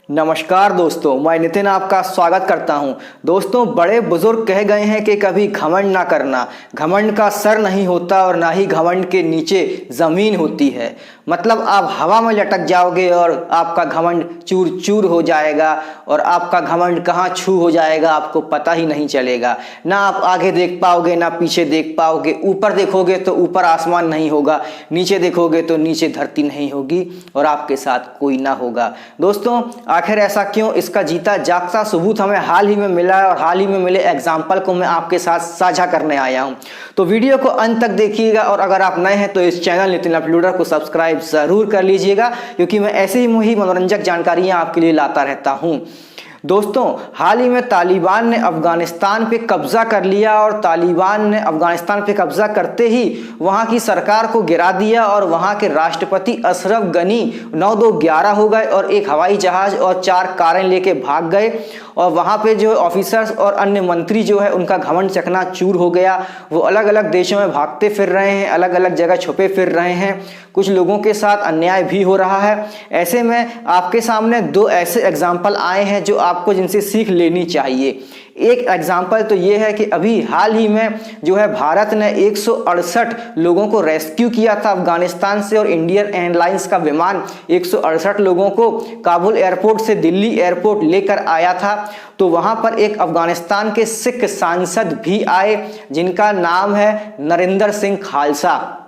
नमस्कार दोस्तों, मैं नितिन आपका स्वागत करता हूं। दोस्तों, बड़े बुजुर्ग कह गए हैं कि कभी घमंड ना करना। घमंड का सर नहीं होता और ना ही घमंड के नीचे ज़मीन होती है। मतलब आप हवा में लटक जाओगे और आपका घमंड चूर चूर हो जाएगा और आपका घमंड कहाँ छू हो जाएगा आपको पता ही नहीं चलेगा। ना आप आगे देख पाओगे ना पीछे देख पाओगे। ऊपर देखोगे तो ऊपर आसमान नहीं होगा, नीचे देखोगे तो नीचे धरती नहीं होगी और आपके साथ कोई ना होगा। दोस्तों, आखिर ऐसा क्यों? इसका जीता जागता सबूत हमें हाल ही में मिला है और हाल ही में मिले एग्जाम्पल को मैं आपके साथ साझा करने आया हूं। तो वीडियो को अंत तक देखिएगा और अगर आप नए हैं तो इस चैनल नितिन अपलोडर को सब्सक्राइब जरूर कर लीजिएगा, क्योंकि मैं ऐसे ही मनोरंजक जानकारियां आपके लिए लाता रहता हूं। दोस्तों, हाल ही में तालिबान ने अफगानिस्तान पे कब्जा कर लिया और तालिबान ने अफगानिस्तान पे कब्जा करते ही वहां की सरकार को गिरा दिया और वहां के राष्ट्रपति अशरफ गनी 9-2-11 हो गए और एक हवाई जहाज और 4 कारें लेके भाग गए। और वहां पे जो ऑफिसर्स और अन्य मंत्री जो है उनका घमंड चकनाचूर हो गया। वो अलग अलग देशों में भागते फिर रहे हैं, अलग अलग जगह छुपे फिर रहे हैं। कुछ लोगों के साथ अन्याय भी हो रहा है। ऐसे में आपके सामने 2 ऐसे एग्जाम्पल आए हैं जो आपको जिनसे सीख लेनी चाहिए। एक एग्जाम्पल तो ये है कि अभी हाल ही में जो है भारत ने 168 लोगों को रेस्क्यू किया था अफगानिस्तान से और इंडियन एयरलाइंस का विमान 168 लोगों को काबुल एयरपोर्ट से दिल्ली एयरपोर्ट लेकर आया था। तो वहां पर एक अफगानिस्तान के सिख सांसद भी आए जिनका नाम है नरेंद्र सिंह खालसा।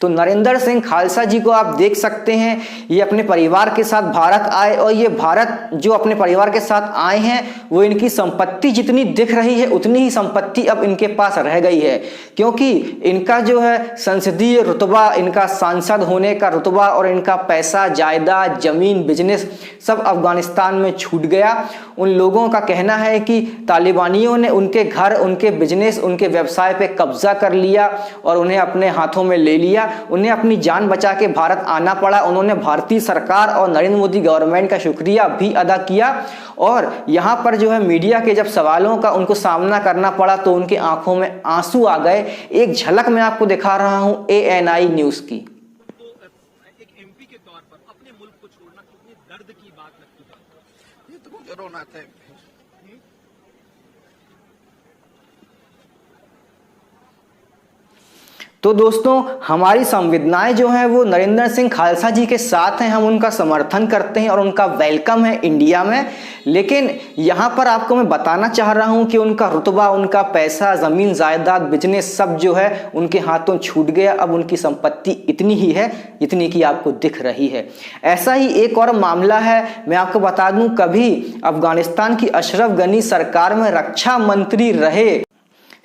तो नरेंद्र सिंह खालसा जी को आप देख सकते हैं, ये अपने परिवार के साथ भारत आए और ये भारत जो अपने परिवार के साथ आए हैं वो इनकी संपत्ति जितनी दिख रही है उतनी ही संपत्ति अब इनके पास रह गई है, क्योंकि इनका जो है संसदीय रुतबा, इनका सांसद होने का रुतबा और इनका पैसा, जायदाद, जमीन, बिजनेस सब अफगानिस्तान में छूट गया। उन लोगों का कहना है कि तालिबानियों ने उनके घर, उनके बिजनेस, उनके व्यवसाय पे कब्जा कर लिया और उन्हें अपने हाथों में ले लिया। उन्हें अपनी जान बचा के भारत आना पड़ा। उन्होंने भारतीय सरकार और नरेंद्र मोदी गवर्नमेंट का शुक्रिया भी अदा किया और यहाँ पर जो है मीडिया के जब सवालों का उनको सामना करना पड़ा तो उनकी आंखों में आंसू आ गए। एक झलक मैं आपको दिखा रहा हूं ANI न्यूज की। एक MP के तौर पर अपने मुल्क को छोड़ना कितनी दर्द की बात लगती है। ये तो मुझे रोना आता है। तो दोस्तों, हमारी संवेदनाएं जो हैं वो नरेंद्र सिंह खालसा जी के साथ हैं। हम उनका समर्थन करते हैं और उनका वेलकम है इंडिया में। लेकिन यहाँ पर आपको मैं बताना चाह रहा हूँ कि उनका रुतबा, उनका पैसा, ज़मीन, जायदाद, बिजनेस सब जो है उनके हाथों छूट गया। अब उनकी संपत्ति इतनी ही है जितनी कि आपको दिख रही है। ऐसा ही एक और मामला है, मैं आपको बता दूं, कभी अफगानिस्तान की अशरफ गनी सरकार में रक्षा मंत्री रहे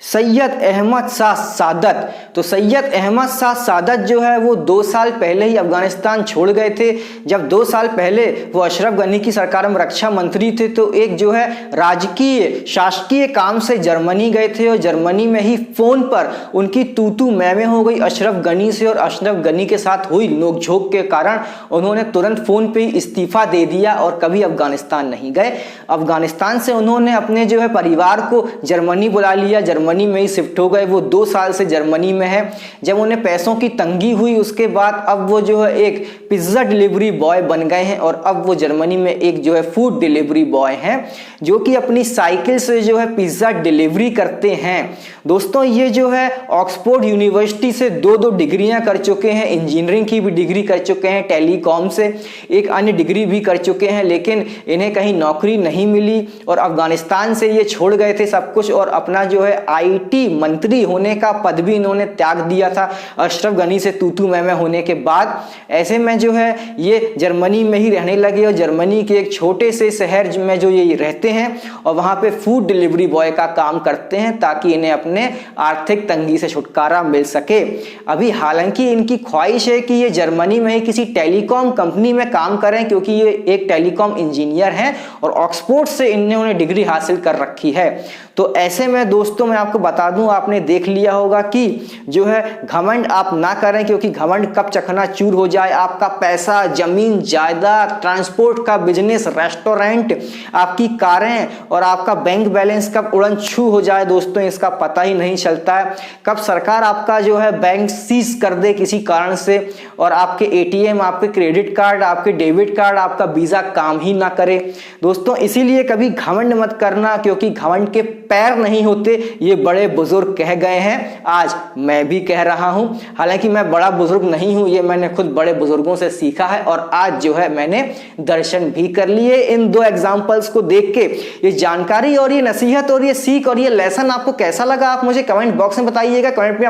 सैयद अहमद शाह सादत। तो सैयद अहमद शाह सादत जो है वो 2 साल पहले ही अफगानिस्तान छोड़ गए थे। जब 2 साल पहले वो अशरफ गनी की सरकार में रक्षा मंत्री थे तो एक जो है राजकीय शासकीय काम से जर्मनी गए थे और जर्मनी में ही फोन पर उनकी तू मैं हो गई अशरफ गनी से और अशरफ गनी के साथ हुई नोकझोंक के कारण उन्होंने तुरंत फोन पे ही इस्तीफा दे दिया और कभी अफगानिस्तान नहीं गए। अफगानिस्तान से उन्होंने अपने जो है परिवार को जर्मनी बुला लिया, जर्मनी में ही शिफ्ट हो गए। वो 2 साल से जर्मनी में है। जब उन्हें पैसों की तंगी हुई उसके बाद अब वो जो है एक पिज्जा डिलीवरी बॉय बन गए हैं और अब वो जर्मनी में एक जो है फूड डिलीवरी बॉय हैं जो कि अपनी साइकिल से जो है पिज्जा डिलीवरी करते हैं। दोस्तों, ये जो है ऑक्सफोर्ड यूनिवर्सिटी से 2 डिग्रियां कर चुके हैं, इंजीनियरिंग की भी डिग्री कर चुके हैं, टेलीकॉम से एक अन्य डिग्री भी कर चुके हैं, लेकिन इन्हें कहीं नौकरी नहीं मिली और अफगानिस्तान से ये छोड़ गए थे सब कुछ और अपना जो है IT मंत्री होने का पद भी इन्होंने त्याग दिया था अशरफ गनी से तू मैं होने के बाद। ऐसे में जो है ये जर्मनी में ही रहने लगे और जर्मनी के एक छोटे से शहर में जो ये रहते हैं और वहां पे फूड डिलीवरी बॉय का काम करते हैं ताकि इन्हें अपने आर्थिक तंगी से छुटकारा मिल सके। अभी हालांकि इनकी ख्वाहिश है कि ये जर्मनी में ही किसी टेलीकॉम कंपनी में काम करें, क्योंकि ये एक टेलीकॉम इंजीनियर हैं और ऑक्सफोर्ड से इन्होंने डिग्री हासिल कर रखी है। तो ऐसे में दोस्तों मैं आपको बता दूं, आपने देख लिया होगा कि जो है घमंड आप ना करें, क्योंकि घमंड कब चकनाचूर हो जाए, आपका पैसा, जमीन, जायदाद, ट्रांसपोर्ट का बिजनेस, रेस्टोरेंट, आपकी कारें और आपका बैंक बैलेंस कब उड़न छू हो जाए दोस्तों, इसका पता ही नहीं चलता है। कब सरकार आपका जो है बैंक सीज कर दे किसी कारण से और आपके एटीएम, आपके क्रेडिट कार्ड, आपके डेबिट कार्ड, आपका वीजा काम ही ना करे। दोस्तों इसीलिए कभी घमंड मत करना, क्योंकि घमंड के पैर नहीं होते, ये बड़े बुजुर्ग कह गए हैं, आज मैं भी कह रहा हूं। हालांकि मैं बड़ा बुजुर्ग नहीं हूं, ये मैंने खुद बड़े बुजुर्गों से सीखा है और आज जो है मैंने दर्शन भी कर लिए इन 2 एग्जांपल्स को देख के। ये जानकारी और ये नसीहत और ये सीख और ये लेसन आपको कैसा लगा, आप मुझे कमेंट बॉक्स में बताइएगा। कमेंट में